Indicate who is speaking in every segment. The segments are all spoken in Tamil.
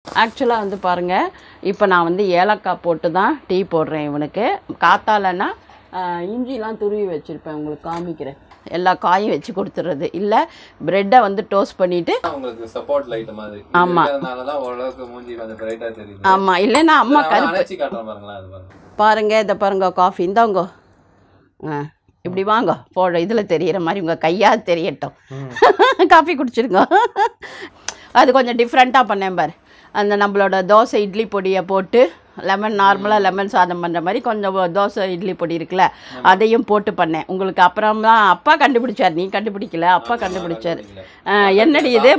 Speaker 1: ஆக்சுவலாக வந்து பாருங்கள், இப்போ நான் வந்து ஏலக்காய் போட்டு தான் டீ போடுறேன் இவனுக்கு. காத்தாலன்னா இஞ்சிலாம் துருவி வச்சுருப்பேன், உங்களுக்கு காமிக்கிறேன். எல்லா காயும் வச்சு கொடுத்துறது, இல்லை ப்ரெட்டை வந்து டோஸ்ட் பண்ணிவிட்டு.
Speaker 2: உங்களுக்கு சப்போர்ட் லைட் மாதிரி.
Speaker 1: ஆமாம்
Speaker 2: ஓரளவுக்கு மூஞ்சி கொஞ்சம் பிரைட்டாக தெரியுது.
Speaker 1: ஆமாம், இல்லைன்னா அம்மா கருப்பு பாருங்கள். இதை பாருங்க, காஃபி இந்தாங்க. இப்படி வாங்க போட, இதில் தெரிகிற மாதிரி உங்கள் கையாக தெரியட்டும். காஃபி குடிச்சிருங்க. அது கொஞ்சம் டிஃப்ரெண்ட்டாக பண்ணேன் பாரு. அந்த நம்மளோட தோசை இட்லி பொடியை போட்டு லெமன், நார்மலாக லெமன் சாதம் பண்ணுற மாதிரி கொஞ்சம் தோசை இட்லி பொடி இருக்குல்ல, அதையும் போட்டு பண்ணேன் உங்களுக்கு. அப்புறம் தான் அப்பா கண்டுபிடிச்சார், நீ கண்டுபிடிக்கல, அப்பா கண்டுபிடிச்சார். என்னடி இது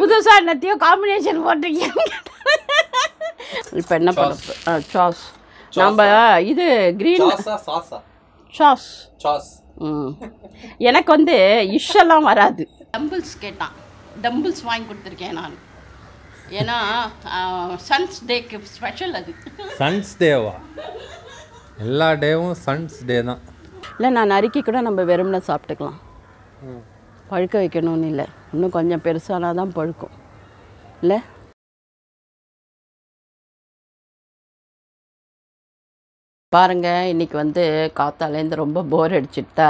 Speaker 1: புதுசாக என்னத்தையும் காம்பினேஷன் போட்டிருக்கீங்க. இப்போ என்ன பண்ண சாஸ், நம்ம இது க்ரீன் சாஸ். எனக்கு வந்து இஷ்ஷெல்லாம் வராது. டம்பிள்ஸ் கேட்டான், டம்பிள்ஸ் வாங்கி கொடுத்துருக்கேன் நான். ஏன்னா சன்ஸ் டேக்கு ஸ்பெஷல் அது.
Speaker 2: சன்ஸ் டேவா? எல்லா டேவும் சன்ஸ் டே தான்.
Speaker 1: இல்லை, நான் நறுக்கி கூட நம்ம வெறும்னா சாப்பிட்டுக்கலாம், பழுக்க வைக்கணும்னு இல்லை. இன்னும் கொஞ்சம் பெருசானா தான் பழுக்கும் இல்லை. பாருங்கள், இன்றைக்கி வந்து காத்தாலேருந்து ரொம்ப போர் அடிச்சுட்டா,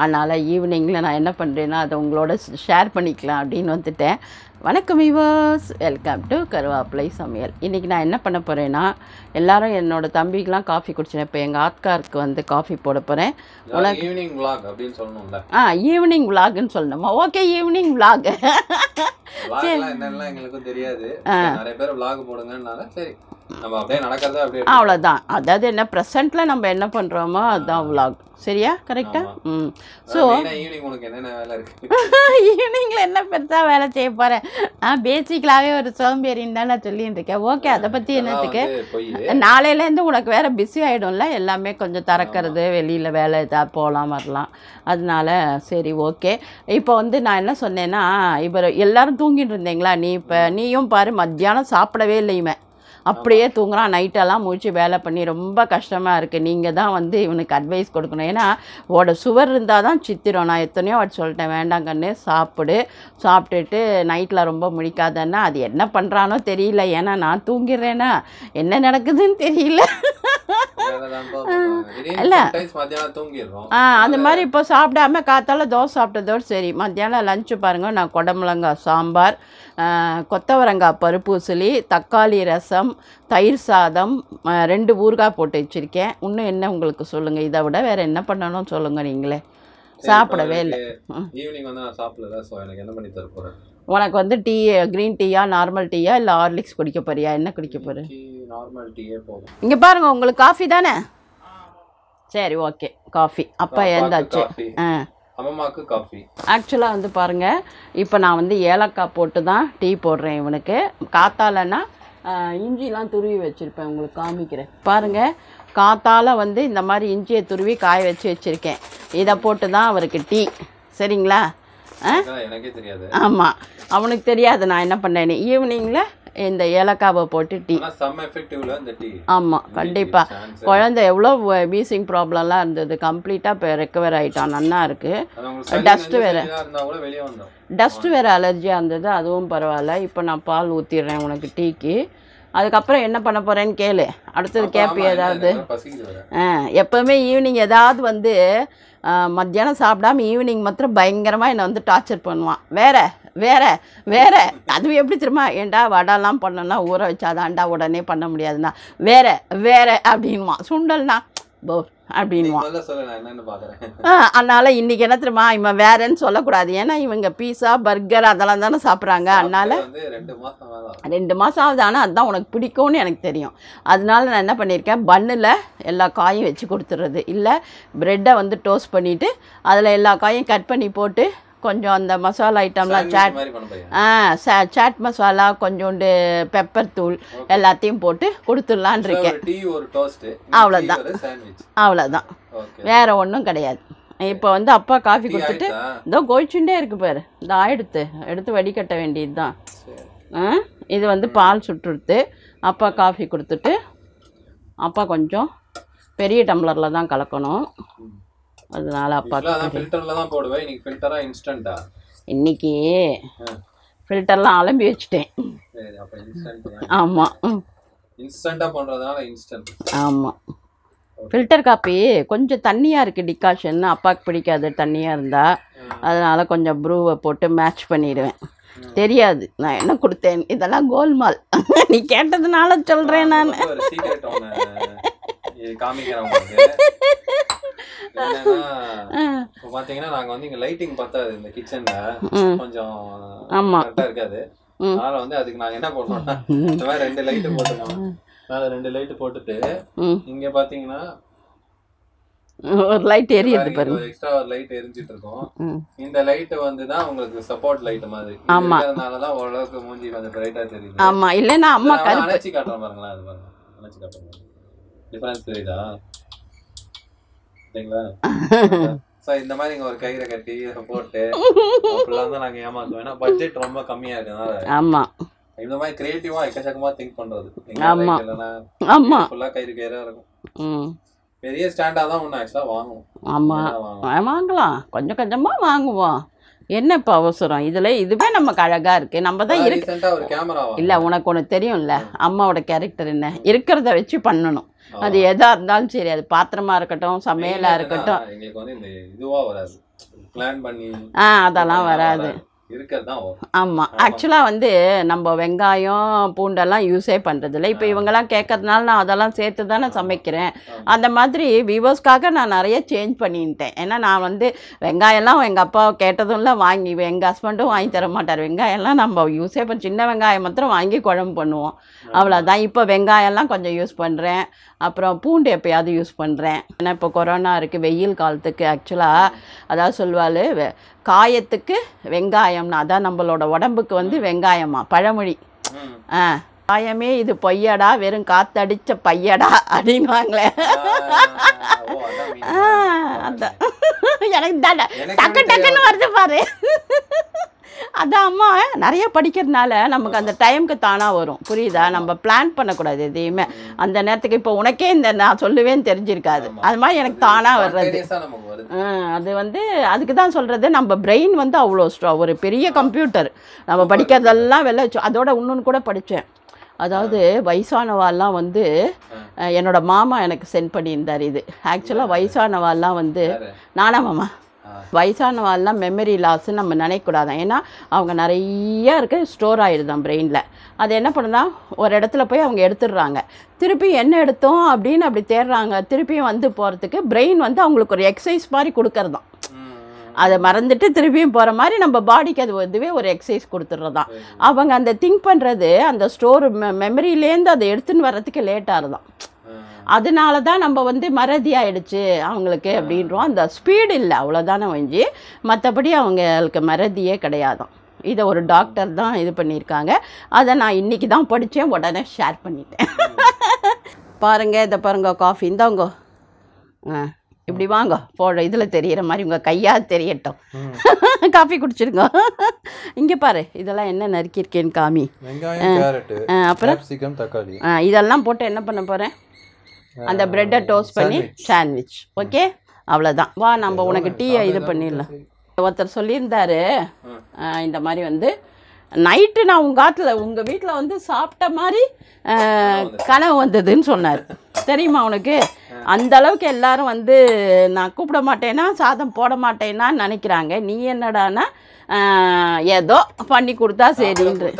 Speaker 1: அதனால் ஈவினிங்கில் நான் என்ன பண்ணுறேன்னா அதை உங்களோட ஷேர் பண்ணிக்கலாம் அப்படின்னு வந்துட்டேன். வணக்கம் வியூவர்ஸ், வெல்கம் டு கருவேப்பிலை சமையல். இன்றைக்கி நான் என்ன பண்ண போகிறேன்னா, எல்லோரும் என்னோடய தம்பிக்கெலாம் காஃபி குடிச்சேன். இப்போ எங்கள் ஆத்காருக்கு வந்து காஃபி போட போகிறேன். உனக்கு
Speaker 2: ஈவினிங் விலாக் அப்படின்னு சொல்லணும்ல.
Speaker 1: ஈவினிங் விலாக்னு சொல்லணுமா? Okay, evening vlog.
Speaker 2: என்னெல்லாம் எங்களுக்கும் தெரியாது, நிறைய பேர் விலாக் போடுங்கன்னால சரி நம்ம அப்படியே நடக்கிறத அப்படியே
Speaker 1: அவ்வளோதான். அதாவது என்ன ப்ரெசென்ட்டில் நம்ம என்ன பண்ணுறோமோ அதுதான் விலாக். சரியா? கரெக்டாக. ஸோ
Speaker 2: ஈவினிங் உனக்கு என்னென்ன வேலை இருக்குது?
Speaker 1: ஈவினிங்கில் என்ன பெருசாக வேலை செய்ய போகிறேன்? பேசிக்கலாகவே ஒரு சோம்பேறின்னு தான் நான் சொல்லிட்டு இருக்கேன். ஓகே, அதை பற்றி என்னத்துக்கு? நாளையிலேருந்து உனக்கு வேறு பிஸி ஆகிடும்ல, எல்லாமே கொஞ்சம் திறக்கிறது, வெளியில் வேலை எதாவது போகலாம் வரலாம். அதனால சரி ஓகே. இப்போ வந்து நான் என்ன சொன்னேன்னா, இப்போ எல்லோரும் தூங்கிட்டு இருந்தீங்களா, நீயும் பாரு, மத்தியானம் சாப்பிடவே இல்லையுமே, அப்படியே தூங்குறான். நைட்டெல்லாம் முடிச்சு வேலை பண்ணி ரொம்ப கஷ்டமாக இருக்குது. நீங்கள் தான் வந்து இவனுக்கு அட்வைஸ் கொடுக்கணும். ஏன்னா சுவர் இருந்தால் தான் சித்திரம். நான் எத்தனையோ வாட்டி சொல்லிட்டேன், வேண்டாங்கன்னு சாப்பிட்டுட்டு நைட்டில் ரொம்ப முழிக்காதன்னா அது என்ன பண்ணுறானோ தெரியல. ஏன்னா நான் தூங்கிடுறேன்னா என்ன நடக்குதுன்னு தெரியல. இல்லை அந்த மாதிரி இப்போ சாப்பிடாம காத்தால தோசை சாப்பிட்டதோடு சரி. மத்தியானம் லஞ்சு பாருங்கள், நான் குடமிளங்காய் சாம்பார், கொத்தவரங்காய் பருப்பு உசிலி, தக்காளி ரசம், தயிர் சாதம், 2 ஊறுகாய் போட்டு வச்சுருக்கேன். இன்னும் என்ன உங்களுக்கு சொல்லுங்கள், இதை விட வேறு என்ன பண்ணணும் சொல்லுங்கள். நீங்களே சாப்பிடவே இல்லை.
Speaker 2: ஈவினிங் வந்து நான் சாப்பிடல, ஸோ எனக்கு என்ன பண்ணி தர போகிறேன்?
Speaker 1: உனக்கு வந்து டீ க்ரீன் டீயா நார்மல் டீயா இல்லை ஹார்லிக்ஸ் குடிக்க போறியா? என்ன குடிக்க போகிற?
Speaker 2: நார்மல் டீயே போதும்.
Speaker 1: இங்கே பாருங்கள், உங்களுக்கு காஃபி தானே? சரி ஓகே, காஃபி. அப்பா ஏந்தாச்சு.
Speaker 2: அம்மாவுக்கு காஃபி.
Speaker 1: ஆக்சுவலாக வந்து பாருங்கள், இப்போ நான் வந்து ஏலக்காய் போட்டு தான் டீ போடுறேன் இவனுக்கு. காத்தாலன்னா இஞ்சிலாம் துருவி வச்சுருப்பேன், உங்களுக்கு காமிக்கிறேன். பாருங்கள், காத்தால வந்து இந்த மாதிரி இஞ்சியை துருவி காய வச்சு வச்சுருக்கேன். இதை போட்டு தான் அவருக்கு டீ. சரிங்களா?
Speaker 2: எனக்கே தெரியாது.
Speaker 1: ஆமாம், அவனுக்கு தெரியாது நான் என்ன பண்ணேன்னு. ஈவினிங்கில் இந்த ஏலக்காவை போட்டு டீ. ஆமாம், கண்டிப்பாக. குழந்தை எவ்வளோ வீசிங் ப்ராப்ளம்லாம் இருந்தது, கம்ப்ளீட்டாக இப்போ ரெக்கவர் ஆகிட்டான், நல்லா இருக்குது. டஸ்ட்டு வேறு அலர்ஜியாக இருந்தது, அதுவும் பரவாயில்ல. இப்போ நான் பால் ஊற்றிடுறேன் உனக்கு டீக்கு. அதுக்கப்புறம் என்ன பண்ண போகிறேன்னு கேளு. அடுத்தது கேட்பி ஏதாவது. எப்போவுமே ஈவினிங் ஏதாவது வந்து மத்தியானம் சாப்பிடாம ஈவினிங் மாத்திரம் பயங்கரமாக என்னை வந்து டார்ச்சர் பண்ணுவான். வேற அதுவும் எப்படி தெரியுமா? ஏண்டா வடைலாம் பண்ணோன்னா ஊற வச்சாதான்டா உடனே பண்ண முடியாதுண்ணா, வேற அப்படின்வான். சுண்டல்னா போ அப்படின்வான். அதனால் இன்றைக்கி என்ன தெரியுமா, இவன் வேறன்னு சொல்லக்கூடாது. ஏன்னா இவங்க பீஸா பர்கர் அதெல்லாம் தானே சாப்பிட்றாங்க. அதனால் 2 மாதம் ஆகுது. ஆனால் அதுதான் உனக்கு பிடிக்கும்னு எனக்கு தெரியும். அதனால நான் என்ன பண்ணியிருக்கேன், பன்னில் எல்லா காயும் வச்சு கொடுத்துட்றது, இல்லை ப்ரெட்டை வந்து டோஸ்ட் பண்ணிவிட்டு அதில் எல்லா காயும் கட் பண்ணி போட்டு கொஞ்சம் அந்த மசாலா ஐட்டம்லாம் சாட் மசாலா, கொஞ்சோண்டு பெப்பர் தூள் எல்லாத்தையும் போட்டு கொடுத்துடலான் இருக்கேன். அவ்வளோதான், வேறு ஒன்றும் கிடையாது. இப்போ வந்து அப்பா காஃபி கொடுத்துட்டு இதோ கோயிச்சுட்டே இருக்கு பாரு. இந்த எடுத்து வடிகட்ட வேண்டியது தான். இது வந்து பால் சுட்டுடுத்து அப்பா காஃபி கொடுத்துட்டு, அப்பா கொஞ்சம் பெரிய டம்ளரில் தான் கலக்கணும். அதனால அப்பா
Speaker 2: ஃபில்டர்ல தான் போடுவேன். இன்னைக்கு ஃபில்டரா இன்ஸ்டன்ட்டா?
Speaker 1: இன்னைக்கு ஃபில்டர்லாம் அலம்பி வச்சுட்டேன்.
Speaker 2: சரி அப்ப இன்ஸ்டன்ட்.
Speaker 1: ஆமா
Speaker 2: இன்ஸ்டன்ட்டா பண்றதுனால இன்ஸ்டன்ட்.
Speaker 1: ஆமா ஃபில்டர் காப்பி கொஞ்சம் தண்ணியாக இருக்குது டிகாஷன். அப்பாவுக்கு பிடிக்காது தண்ணியாக இருந்தால், அதனால் கொஞ்சம் ப்ரூவை போட்டு மேட்ச் பண்ணிடுவேன். தெரியாது நான் என்ன கொடுத்தேன், இதெல்லாம் கோல்மால். நீ கேட்டதுனால சொல்கிறேன் நான்.
Speaker 2: பாத்தீங்கன்னா நாங்க வந்து இங்க லைட்டிங் பத்தாது இந்த கிச்சன்ல, கொஞ்சம் கரெக்டா இருக்காது. அதனால வந்து அதுக்கு நாங்க என்ன பண்ணுவோம்னா இந்த மாதிரி 2 லைட் போட்டுருக்கோம். மேல 2 லைட் போட்டுட்டு இங்க பாத்தீங்கன்னா
Speaker 1: ஒரு லைட் எரியுது பாருங்க,
Speaker 2: எக்ஸ்ட்ரா ஒரு லைட் எரிஞ்சிட்டு இருக்கும். இந்த லைட் வந்து தான் உங்களுக்கு சப்போர்ட் லைட் மாதிரி. ஆமா, அதனால தான் ஓரளவுக்கு மூஞ்சி கொஞ்சம் பிரைட்டா தெரியுது.
Speaker 1: ஆமா, இல்லனா அம்மா கருப்பு
Speaker 2: அணைச்சி காட்டுறேன் பாருங்களா, அது பாருங்க அணைச்சி காட்டுறேன். டிஃபரன்ஸ் தெரியுதா? சரிங்களா? சோ இந்த மாதிரி இங்க ஒரு கயிறை கட்டி போட்டு அப்பலாம் தான் நாங்க ஏமாத்துவோம். ஏன்னா பட்ஜெட் ரொம்ப கம்மியா இருக்கனால. ஆமா, இந்த மாதிரி கிரியேட்டிவா எக்கச்சக்கமா திங்க் பண்றது. ஆமா ஆமா, ஃபுல்லா கயிறா இருக்கும். பெரிய ஸ்டாண்டா தான் ஒன்று ஆக்சுவலாக வாங்குவோம். ஆமாம் வாங்கலாம், கொஞ்சம் கொஞ்சமாக வாங்குவோம். என்ன இப்போ அவசரம் இதில்? இதுவே நமக்கு அழகாக இருக்குது. நம்ம தான் இருக்கு ஒரு கேமரா
Speaker 1: இல்லை, உனக்கு ஒன்று தெரியும்ல அம்மாவோட கேரக்டர் என்ன, இருக்கிறத வச்சு பண்ணணும். அது எதாக இருந்தாலும் சரி, அது பாத்திரமா இருக்கட்டும் சமையலாக இருக்கட்டும்.
Speaker 2: எங்களுக்கு வந்து இந்த இதுவாக வராது, பிளான் பண்ணி
Speaker 1: அதெல்லாம் வராது. ஆமாம், ஆக்சுவலாக வந்து நம்ம வெங்காயம் பூண்டெல்லாம் யூஸே பண்ணுறதில்ல. இப்போ இவங்கெல்லாம் கேட்கறதுனால நான் அதெல்லாம் சேர்த்து தானே சமைக்கிறேன். அந்த மாதிரி வியூவர்ஸ்க்காக நான் நிறைய சேஞ்ச் பண்ணிட்டேன். ஏன்னா நான் வந்து வெங்காயம்லாம் எங்கள் அப்பா கேட்டதும் இல்லை, வாங்கி எங்கள் ஹஸ்பண்டும் வாங்கி தர மாட்டார். வெங்காயம்லாம் நம்ம யூஸே பண்ண, சின்ன வெங்காயம் மாத்திரம் வாங்கி குழம்பு பண்ணுவோம், அவ்வளோதான். இப்போ வெங்காயம்லாம் கொஞ்சம் யூஸ் பண்ணுறேன். அப்புறம் பூண்டு எப்போயாவது யூஸ் பண்ணுறேன். ஏன்னா இப்போ கொரோனா இருக்குது, வெயில் காலத்துக்கு ஆக்சுவலாக அதாவது சொல்வாள் காயத்துக்கு வெங்காயம்னா அதான் நம்மளோட உடம்புக்கு வந்து வெங்காயமா பழமொழி. காயமே இது பொய்யடா, வெறும் காத்தடிச்ச பையடா அப்படின்வாங்களே. அதான் எனக்கு டக்கு டக்குன்னு வருது பாரு. அதான் அம்மா நிறைய படிக்கிறதுனால நமக்கு அந்த டைமுக்கு தானாக வரும், புரியுதா? நம்ம பிளான் பண்ணக்கூடாது எதையுமே அந்த நேரத்துக்கு. இப்போ உனக்கே இந்த நான் சொல்லுவேன்னு தெரிஞ்சிருக்காது, அது மாதிரி எனக்கு தானாக வர்றது. அது வந்து அதுக்கு தான் சொல்கிறது, நம்ம பிரெயின் வந்து அவ்வளோ ஒரு பெரிய கம்ப்யூட்டர். நம்ம படிக்கிறதெல்லாம் வெளில வச்சோம். அதோட இன்னொன்று கூட படித்தேன், அதாவது வயசானவாள்லாம் வந்து என்னோட மாமா எனக்கு சென்ட் பண்ணியிருந்தார். இது ஆக்சுவலாக வயசானவாள்லாம் வந்து நானா மாமா வயசானவாள்லாம் மெமரி லாஸ்ன்னு நம்ம நினைக்கக்கூடாதான். ஏன்னா அவங்க நிறையா ஸ்டோர் ஆகிடுதான் பிரெயினில். அது என்ன பண்ணுதான் ஒரு இடத்துல போய் அவங்க எடுத்துடுறாங்க, திருப்பி என்ன எடுத்தோம் அப்படின்னு அப்படி தேடுறாங்க. திருப்பியும் வந்து போகிறதுக்கு பிரெயின் வந்து அவங்களுக்கு ஒரு எக்ஸசைஸ் மாதிரி கொடுக்கறதான். அதை மறந்துட்டு திருப்பியும் போகிற மாதிரி நம்ம பாடிக்கு அது இதுவே ஒரு எக்ஸசைஸ் கொடுத்துட்றதான். அவங்க அந்த திங்க் பண்ணுறது அந்த ஸ்டோர் மெமரியிலேருந்து அதை எடுத்துன்னு வர்றதுக்கு லேட் ஆகுதான். அதனால தான் நம்ம வந்து மறதி ஆகிடுச்சு அவங்களுக்கு அப்படின்றோம். அந்த ஸ்பீடு இல்லை அவ்வளோதானே வஞ்சி, மற்றபடி அவங்களுக்கு மறதியே கிடையாதான். இதை ஒரு டாக்டர் தான் இது பண்ணியிருக்காங்க. அதை நான் இன்றைக்கி தான் படித்தேன், உடனே ஷேர் பண்ணிட்டேன். பாருங்கள், இதை பாருங்க, காஃபி இந்தாங்க. இப்படி வாங்க போட, இதில் தெரிகிற மாதிரி உங்கள் கையாக தெரியட்டும். காஃபி குடிச்சிருங்க. இங்கே பாரு, இதெல்லாம் என்ன நறுக்கியிருக்கேன்னு காமி. அப்புறம்
Speaker 2: தக்காளி
Speaker 1: இதெல்லாம் போட்டு என்ன பண்ண போகிறேன், அந்த ப்ரெட்டை டோஸ்ட் பண்ணி சாண்ட்விச். ஓகே, அவ்வளோதான். வா நம்ம உனக்கு டீயை இது பண்ணிடலாம். ஒருத்தர் சொல்லியிருந்தாரு இந்த மாதிரி வந்து நைட்டு நான் உங்கள் வீட்டில் வந்து சாப்பிட்ட மாதிரி கனவு வந்ததுன்னு சொன்னார். தெரியுமா உனக்கு? அந்த அளவுக்கு எல்லாரும் வந்து நான் கூப்பிட மாட்டேன்னா சாதம் போட மாட்டேன்னான்னு நினைக்கிறாங்க. நீ என்னடானா ஏதோ பண்ணி கொடுத்தா சரின்று.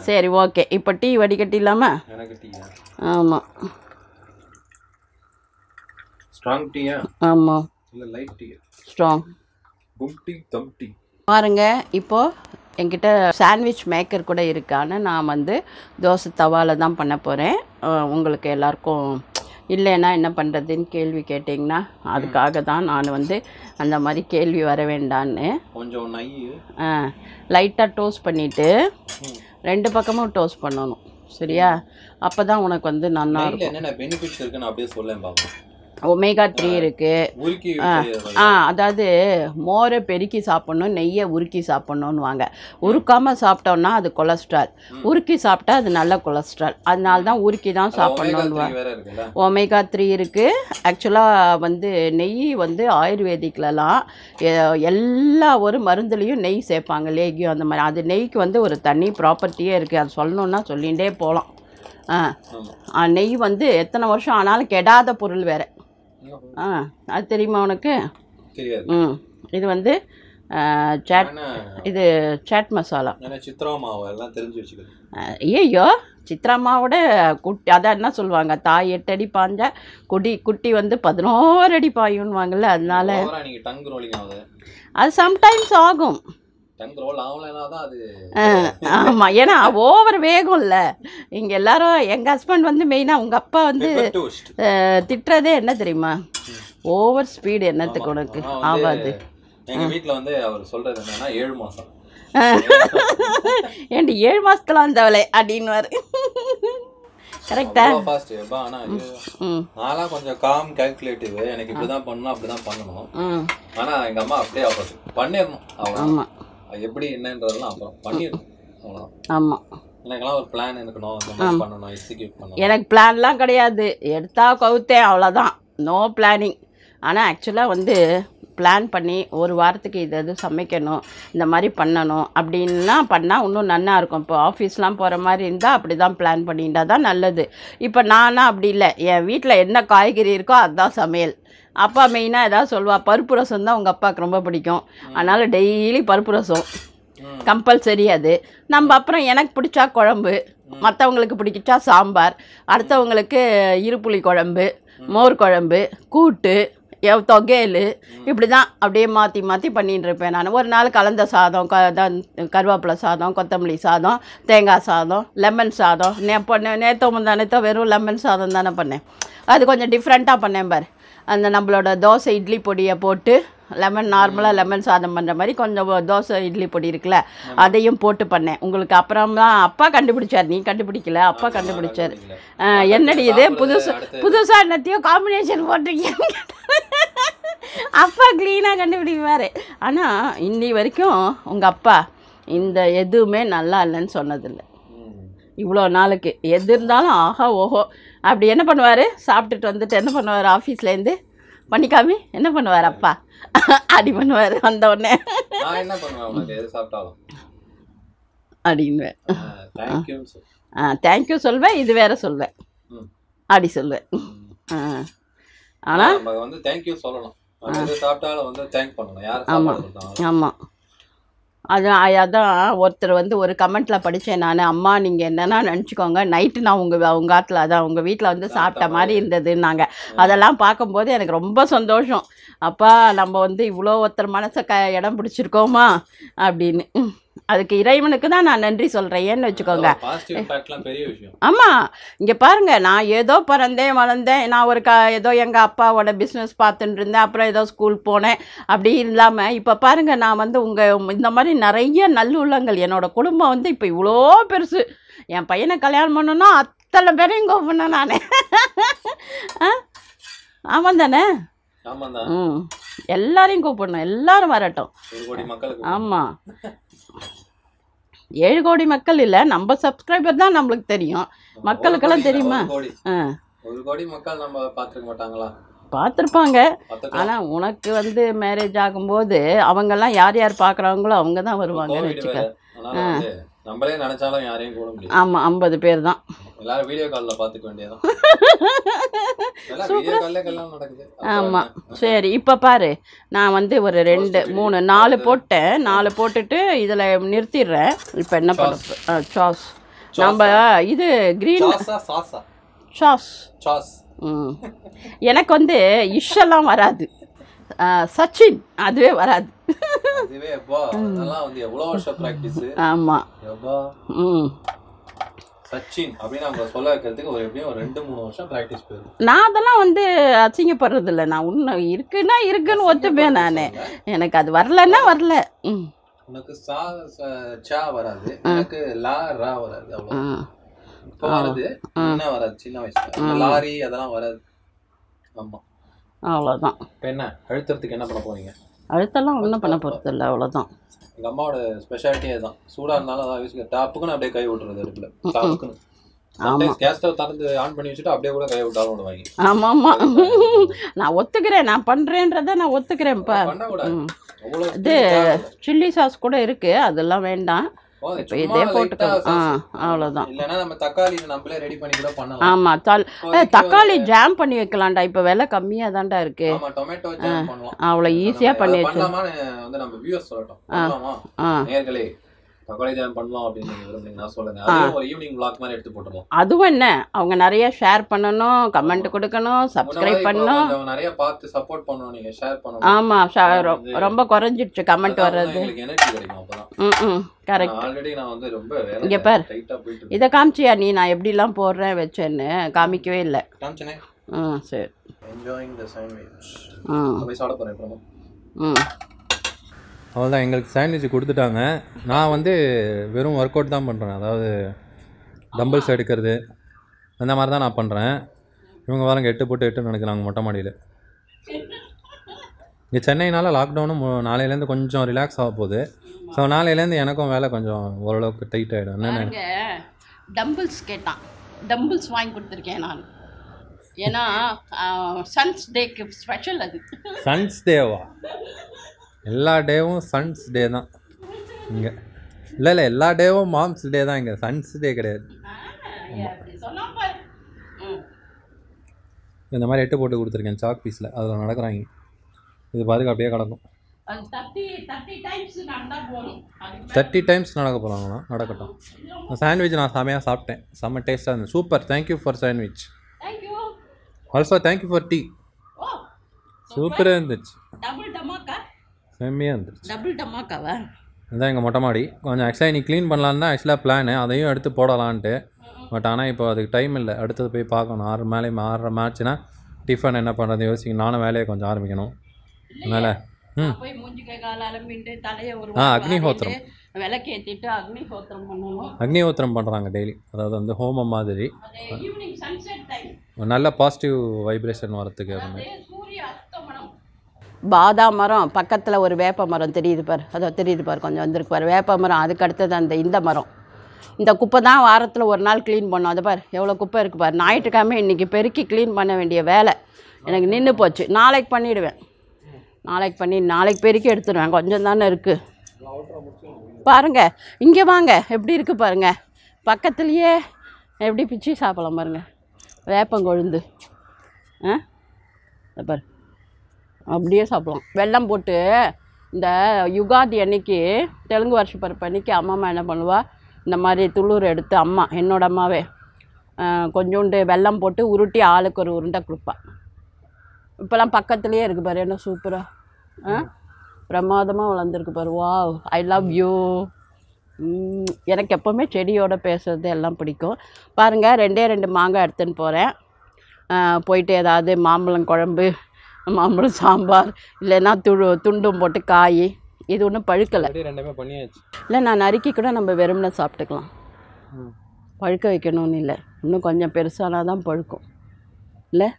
Speaker 1: சரி ஓகே, இப்போ டீ வடிகட்டிடலாமா? ஆமாம்,
Speaker 2: ஸ்ட்ராங் டீயா?
Speaker 1: ஆமாம்,
Speaker 2: இல்லை லைட் டீ? ஸ்ட்ராங்.
Speaker 1: பாருங்க, இப்போது என்கிட்ட சாண்ட்விச் மேக்கர் கூட இருக்கான்னு நான் வந்து தோசை தவாவில் தான் பண்ண போகிறேன். உங்களுக்கு எல்லாருக்கும் இல்லைன்னா என்ன பண்ணுறதுன்னு கேள்வி கேட்டிங்கன்னா அதுக்காக தான் நான் வந்து அந்த மாதிரி கேள்வி வர வேண்டான்னு
Speaker 2: கொஞ்சம் நெய்
Speaker 1: லைட்டாக டோஸ்ட் பண்ணிவிட்டு 2 பக்கமும் டோஸ்ட் பண்ணணும், சரியா? அப்போ தான் உனக்கு வந்து நல்லா இருக்கும்.
Speaker 2: என்னென்ன பெனிஃபிட்ஸ் இருக்குன்னு அப்படியே சொல்லேன் பாப்பா.
Speaker 1: ஒமேகா 3 இருக்குது. அதாவது மோரை பெருக்கி சாப்பிட்ணும், நெய்யை உருக்கி சாப்பிட்ணுன்னு வாங்க. உருக்காமல் சாப்பிட்டோன்னா அது கொலஸ்ட்ரால், உருக்கி சாப்பிட்டா அது நல்ல கொலஸ்ட்ரால். அதனால தான் உருக்கி தான் சாப்பிட்ணுன்னு. ஒமேகா 3 இருக்குது. ஆக்சுவலாக வந்து நெய் வந்து ஆயுர்வேதிக்லலாம் எல்லா ஒரு மருந்துலேயும் நெய் சேர்ப்பாங்க, லேகியம் அந்த மாதிரி. அது நெய்க்கு வந்து ஒரு தனி ப்ராப்பர்ட்டியே இருக்குது. அது சொல்லணுன்னா சொல்லிகிட்டே போகலாம். நெய் வந்து எத்தனை வருஷம் ஆனாலும் கெடாத பொருள் வேறு. அது தெரியுமா உனக்கு? இது வந்து இது சாட் மசாலா.
Speaker 2: சித்ரா மாவு எல்லாம் தெரிஞ்சு வச்சுக்கணும்.
Speaker 1: ஐயோ, சித்ரா மாவோட குட்டி, அதான் என்ன சொல்லுவாங்க, தாய் 8 அடி பாஞ்சா குட்டி வந்து 11 அடி பாயுன்னுவாங்கல்ல. அதனால அது சம்டைம்ஸ் ஆகும். ஆமாம், ஏன்னா ஓவர் வேகம் இல்லை. இங்கே எல்லாரும், எங்கள் ஹஸ்பண்ட் வந்து மெயினாக உங்கள் அப்பா வந்து திட்டுறதே என்ன தெரியுமா, ஓவர் ஸ்பீடு என்னத்துக்கு உனக்கு ஆகாது.
Speaker 2: எங்கள் வீட்டில் வந்து அவர் சொல்கிறது என்னன்னா 7 மாதம்
Speaker 1: ஏன்டி 7 மாதத்துலாம் வந்தவளே அப்படின்னுவார். கரெக்டா?
Speaker 2: நான்லாம் கொஞ்சம் காம் கால்குலேட்டிவ், எனக்கு இப்படிதான் பண்ணணும் அப்படிதான் பண்ணணும். ஆனா எங்க அம்மா அப்படியே ஆப்போசிட், பண்ணிடணும். ஆமா, எப்படி என்னன்றதெல்லாம் அப்புறம் பண்ணிடணும். அவ்வளோதான்.
Speaker 1: ஆமா,
Speaker 2: எனக்கெல்லாம் ஒரு பிளான் இருக்கணும், இந்த மாதிரி பண்ணணும், எக்ஸிக்யூட் பண்ணணும்.
Speaker 1: எனக்கு பிளான்லாம் கிடையாது, எடுத்தா கவுத்தேன் அவ்வளோதான், நோ பிளானிங். ஆனால் ஆக்சுவலாக வந்து பிளான் பண்ணி ஒரு வாரத்துக்கு இது சமைக்கணும், இந்த மாதிரி பண்ணணும் அப்படின்னா பண்ணால் இன்னும் நல்லா இருக்கும். இப்போ ஆஃபீஸ்லாம் போகிற மாதிரி இருந்தால் அப்படி தான் பிளான் பண்ணிட்டா தான் நல்லது. இப்போ நானா அப்படி இல்லை, என் வீட்டில் என்ன காய்கறி இருக்கோ அதுதான் சமையல். அப்பா மெயினாக ஏதாவது சொல்லுவா, பருப்பு ரசம் தான் உங்கள் அப்பாவுக்கு ரொம்ப பிடிக்கும், அதனால் டெய்லி பருப்பு ரசம் கம்பல்சரி. அது நம்ம அப்புறம் எனக்கு பிடிச்சா குழம்பு, மற்றவங்களுக்கு பிடிச்சா சாம்பார், அடுத்தவங்களுக்கு இருப்புளி குழம்பு, மோர் குழம்பு, கூட்டு, தொகையல், இப்படி தான் அப்படியே மாற்றி மாற்றி பண்ணிகிட்டு இருப்பேன் நான். ஒரு நாள் கலந்த சாதம், கருவேப்பிலை சாதம், கொத்தமல்லி சாதம், தேங்காய் சாதம், லெமன் சாதம். நேற்று முந்தானேத்தோ வெறும் லெமன் சாதம் தானே பண்ணேன். அது கொஞ்சம் டிஃப்ரெண்ட்டாக பண்ணேன் பாரு. அந்த நம்மளோட தோசை இட்லி பொடியை போட்டு நார்மலாக லெமன் சாதம் பண்ணுற மாதிரி கொஞ்சம் தோசை இட்லி பொடி இருக்குல்ல, அதையும் போட்டு பண்ணேன். உங்களுக்கு அப்புறம் தான் அப்பா கண்டுபிடிச்சார், நீ கண்டுபிடிக்கல, அப்பா கண்டுபிடிச்சார். என்னடி இது புதுசாக என்னத்தையும் காம்பினேஷன் போட்டிருக்கீங்க, அப்பா க்ளீனாக கண்டுபிடிப்பார். ஆனால் இன்னி வரைக்கும் உங்கள் அப்பா இந்த எதுவுமே நல்லா இல்லைன்னு சொன்னதில்லை. இவ்வளோ நாளுக்கு எது இருந்தாலும் ஆஹா ஓஹோ. அப்படி என்ன பண்ணுவார், சாப்பிட்டுட்டு வந்துட்டு என்ன பண்ணுவார், ஆஃபீஸ்லேருந்து பண்ணிக்காமி என்ன பண்ணுவார் அப்பா, அப்படி பண்ணுவார். வந்த உடனே அப்படின்வேன், தேங்க்யூ சொல்வேன், இது வேற சொல்வேன், அப்படி சொல்வேன். ஆனால் ஆமாம் ஆமாம், அதான் ஒருத்தர் வந்து ஒரு கமெண்ட்டில் படித்தேன் நான், அம்மா நீங்கள் என்னென்னா நினச்சிக்கோங்க, நைட்டு நான் உங்கள் ஆற்றுல அதான் உங்கள் வீட்டில் வந்து சாப்பிட்ட மாதிரி இருந்ததுன்னாங்க. அதெல்லாம் பார்க்கும்போது எனக்கு ரொம்ப சந்தோஷம். அப்பா நம்ம வந்து இவ்வளோ ஒருத்தர் மனசை இடம் பிடிச்சிருக்கோமா அப்படின்னு. அதுக்கு இறைவனுக்கு தான் நான் நன்றி சொல்கிறேன். ஏன்னு வச்சுக்கோங்க, ஆமாம், இங்கே பாருங்கள், நான் ஏதோ பிறந்தேன் வளர்ந்தேன், நான் ஒரு ஏதோ எங்கள் அப்பாவோட பிஸ்னஸ் பார்த்துட்டு இருந்தேன், அப்புறம் ஏதோ ஸ்கூல் போனேன், அப்படி இல்லாமல் இப்போ பாருங்கள், நான் வந்து இந்த மாதிரி நிறைய நல்லுள்ளங்கள், என்னோடய குடும்பம் வந்து இப்போ இவ்வளோ பெருசு. என் பையனை கல்யாணம் பண்ணணுன்னா அத்தனை பேரையும் கூப்பிடணும் நான். ஆமாம் தானே? எல்லாரையும் கூப்பிடணும், எல்லாரும் வரட்டும். ஆமாம், 7 கோடி மக்கள் இல்லை, நம்ம சப்ஸ்கிரைபர் தான் நம்மளுக்கு தெரியும், மக்களுக்கெல்லாம் தெரியுமா?
Speaker 2: 1 கோடி மக்கள் நம்ம பார்த்துருக்க மாட்டாங்களா?
Speaker 1: பார்த்துருப்பாங்க. ஆனால் உனக்கு வந்து மேரேஜ் ஆகும்போது அவங்கெல்லாம் யார் யார் பார்க்குறாங்களோ அவங்க தான் வருவாங்கன்னு வச்சுக்க.
Speaker 2: நம்மளே நினைச்சாலும் யாரையும் கூட முடியாது.
Speaker 1: ஆமாம், 50 பேர் தான்.
Speaker 2: எல்லாரும் வீடியோ காலில் பார்த்துக்க வேண்டியதான்.
Speaker 1: ஆமாம், சரி. இப்போ பாரு, நான் வந்து ஒரு 2 3 4 போட்டேன். 4 போட்டுட்டு இதில் நிறுத்திடுறேன். இப்போ என்ன பண்ண சாஸ், நம்ம இது க்ரீன் சாஸ். எனக்கு வந்து இஷ்ஷெல்லாம் வராது, சச்சின் அதுவே வராது. ஆமாம்,
Speaker 2: சச்சின் அப்படின்னு அவங்க சொல்ல வைக்கிறதுக்கு ஒரு எப்படியும் 2-3 வருஷம் ப்ராக்டிஸ் போயிடும்.
Speaker 1: நான் அதெல்லாம் வந்து அசிங்கப்படுறது இல்லை, நான் இன்னும் இருக்குன்னு ஒத்துப்பேன் நான். எனக்கு அது வரலன்னா வரல.
Speaker 2: உனக்கு சா வராது, எனக்கு லா ரா வராது, அவ்வளோ. இப்போ வருது, என்ன வராது, சின்ன வயசுல லாரி அதெல்லாம் வராது. ஆமாம்,
Speaker 1: அவ்வளோதான்.
Speaker 2: இப்போ என்ன அழுத்துறதுக்கு என்ன பண்ண போறீங்க?
Speaker 1: அழுத்தெல்லாம் ஒன்றும் பண்ண போகிறது இல்லை, அவ்வளோதான்.
Speaker 2: எங்கள் அம்மாவோட ஸ்பெஷாலிட்டியே தான். சூடாக இருந்தாலும் அதான் யூஸ் டாப்புக்குன்னு அப்படியே கை விட்டுறது அடுப்பில் டாப்புக்குன்னு. கேஸ் ஸ்டவ் திறந்து ஆன் பண்ணி வச்சுட்டு அப்படியே கூட கை விட்டாலும் விடுவாங்க.
Speaker 1: ஆமாம் ஆமாம், நான் ஒத்துக்கிறேன், நான் பண்ணுறேன்றதை நான் ஒத்துக்கிறேன்ப்பா. இது சில்லி சாஸ் கூட இருக்குது, அதெல்லாம் வேண்டாம், இப்போ இதே போட்டுக்கலாம். அவ்வளோதான்.
Speaker 2: இல்லைன்னா நம்ம தக்காளி நம்மளே ரெடி பண்ணி கூட பண்ணலாம்.
Speaker 1: ஆமாம், தக்காளி ஜாம் பண்ணி வைக்கலாம்டா, இப்போ விலை கம்மியாக தான்டா இருக்கு.
Speaker 2: டொமேட்டோ ஜாம் பண்ணலாம்,
Speaker 1: அவ்வளோ ஈஸியாக பண்ணி வச்சு.
Speaker 2: வந்து நம்ம வியூவர்ஸ் சொல்லட்டும், நேர்களே தக்காளி ஜாம் பண்ணலாம் அப்படின்னு விரும்புனீங்கன்னா சொல்லுங்க. அதுவும் ஒரு ஈவினிங் vlog மாதிரி எடுத்து போட்டுறலாம்.
Speaker 1: அதுவும் என்ன, அவங்க நிறைய ஷேர் பண்ணணும், கமெண்ட் கொடுக்கணும், சப்ஸ்கிரைப் பண்ணணும்,
Speaker 2: நிறைய பார்த்து சப்போர்ட் பண்ணணும், நீங்க ஷேர் பண்ணணும்.
Speaker 1: ஆமாம், ரொம்ப குறைஞ்சிடுச்சு கமெண்ட் வர்றது.
Speaker 2: உங்களுக்கு எனர்ஜி கிடைக்கும் அப்பதான்.
Speaker 1: கரெக்ட்.
Speaker 2: ஆல்ரெடி நான் வந்து ரொம்ப
Speaker 1: இங்க பார், இதை காமிச்சியா நீ, நான் எப்படிலாம் போடுறேன் வச்சேன்னு காமிக்கவே இல்லை.
Speaker 2: காமிச்சனே.
Speaker 1: சரி.
Speaker 2: என்ஜாயிங் தி சாண்ட்விச். போய் சாப்பிட போறேன் இப்போ. அவ்வளோதான், எங்களுக்கு சாண்ட்விச் கொடுத்துட்டாங்க. நான் வந்து வெறும் ஒர்க் அவுட் தான் பண்ணுறேன், அதாவது டம்பிள்ஸ் எடுக்கிறது அந்த மாதிரி தான் நான் பண்ணுறேன். இவங்க வாரங்க 8 போட்டு 8 நடக்கிறாங்க மொட்டை மாடியில். இங்கே சென்னைனால லாக்டவுனும் நாளையிலேருந்து கொஞ்சம் ரிலாக்ஸ் ஆக போகுது. ஸோ நாளையிலேருந்து எனக்கும் வேலை கொஞ்சம் ஓரளவுக்கு டைட் ஆகிடும். என்னென்ன
Speaker 1: டம்பிள்ஸ் கேட்டான், டம்பிள்ஸ் வாங்கி கொடுத்துருக்கேன் நான். ஏன்னா சன்ஸ் டேக்கு ஸ்பெஷல் அது.
Speaker 2: சன்ஸ் டேவா? எல்லா டேவும் சன்ஸ் டே தான் இங்கே. இல்லை எல்லா டேவும் மாம்ஸ் டே தான் இங்கே, சன்ஸ் டே கிடையாது. இந்த மாதிரி 8 போட்டு கொடுத்துருக்கேன் சாக் பீஸில், அதில் நடக்கிறாங்க. இது பாருங்க அப்படியே கிடக்கும். 30 டைம்ஸ் நடக்க போகிறாங்களா? நடக்கட்டும். சாண்ட்விச் நான் செமையாக சாப்பிட்டேன், செம்ம டேஸ்ட்டாக இருந்தது. Super, thank you for sandwich. Also thank you for tea. சூப்பராக இருந்துச்சு, செம்மையாக இருந்துச்சு.
Speaker 1: டபுள் டமாக்காவா?
Speaker 2: இதுதான் எங்கள் மொட்டை மாடி. கொஞ்சம் ஆக்சுவலாக நீ க்ளீன் பண்ணலான்னு தான் ஆக்சுவலாக பிளானு, அதையும் எடுத்து போடலான்ட்டு. பட் ஆனால் இப்போ அதுக்கு டைம் இல்லை, அடுத்தது போய் பார்க்கணும். 6 மேட்ச்னா டிஃபன் என்ன பண்ணுறது யோசிக்கணும். நானும் வேலையை கொஞ்சம் ஆரம்பிக்கணும். அதனால் அக்னிஹோத்திரம்
Speaker 1: விளக்கேற்றிட்டு அக்னிஹோத்திரம் பண்ணுவோம்.
Speaker 2: அக்னிஹோத்திரம் பண்ணுறாங்க டெய்லி, அதாவது வந்து ஹோமம் மாதிரி நல்ல பாசிட்டிவ் வைப்ரேஷன் வரத்துக்கு.
Speaker 1: பாதாம் மரம் பக்கத்தில் ஒரு வேப்ப மரம் தெரியுது பார், அதோ தெரியுது பார், கொஞ்சம் வந்திருக்கு பார் வேப்ப மரம். அதுக்கு அடுத்தது இந்த மரம். இந்த குப்பை தான் வாரத்தில் ஒரு நாள் க்ளீன் பண்ணோம். அதை பார் எவ்வளோ குப்பை இருக்குது பார். ஞாயிற்றுக்கிழமை இன்றைக்கி பெருக்கி க்ளீன் பண்ண வேண்டிய வேலை எனக்கு நின்று போச்சு. நாளைக்கு பண்ணிவிடுவேன், நாளைக்கு பெருக்கி எடுத்துடுவேன். கொஞ்சம் தானே இருக்குது பாருங்கள். இங்கே வாங்க, எப்படி இருக்குது பாருங்கள், பக்கத்துலேயே எப்படி பிச்சு சாப்பிடலாம் பாருங்கள். வேப்பங்கொழுந்து பாரு, அப்படியே சாப்பிடலாம். வெல்லம் போட்டு இந்த யுகாதி அன்னைக்கு, தெலுங்கு வருஷ பிறப்பு அன்னைக்கு அம்மா என்ன பண்ணுவா, இந்த மாதிரி துளூர் எடுத்து அம்மா, என்னோட அம்மாவே கொஞ்சோண்டு வெல்லம் போட்டு உருட்டி ஆளுக்கு ஒரு உருண்டை கொடுப்பா. இப்போலாம் பக்கத்துலேயே இருக்குது பாரு, என்ன சூப்பராக பிரமாதமாக வளர்ந்துருக்கு பாரு. Wow, I love you. எனக்கு எப்போவுமே செடியோடு பேசுகிறது எல்லாம் பிடிக்கும். பாருங்கள், 2 மாங்காய் எடுத்துன்னு போகிறேன். போயிட்டு ஏதாவது மாம்பழம் குழம்பு, மாம்பழம் சாம்பார், இல்லைன்னா துண்டும் போட்டு காய். இது ஒன்றும் பழுக்கலை, இல்லை நான் நறுக்கி கூட நம்ம வெறும்னே சாப்பிட்டுக்கலாம். பழுக்க வைக்கணும்னு இல்லை, இன்னும் கொஞ்சம் பெருசானா தான் பழுக்கும் இல்லை?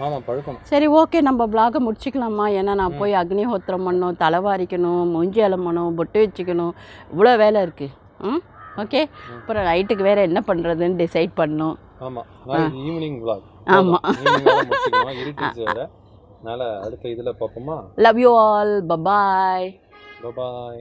Speaker 2: ஆமாம் பழுக்கும்.
Speaker 1: சரி ஓகே, நம்ம vlog முடிச்சிக்கலாமா? ஏன்னா நான் போய் அக்னிஹோத்திரம் பண்ணணும், தலைவாரிக்கணும், மூஞ்சி அலம்பணும், பொட்டு வச்சுக்கணும், இவ்வளோ வேலை இருக்குது. ஓகே, அப்புறம் நைட்டுக்கு வேறு என்ன பண்ணுறதுன்னு டிசைட் பண்ணணும்.
Speaker 2: ஆமாம், ஈவினிங் vlog.
Speaker 1: ஆமாம்,
Speaker 2: அதனால் அடுத்த இதில் பார்ப்போமா?
Speaker 1: Love you all, bye bye.
Speaker 2: Bye bye.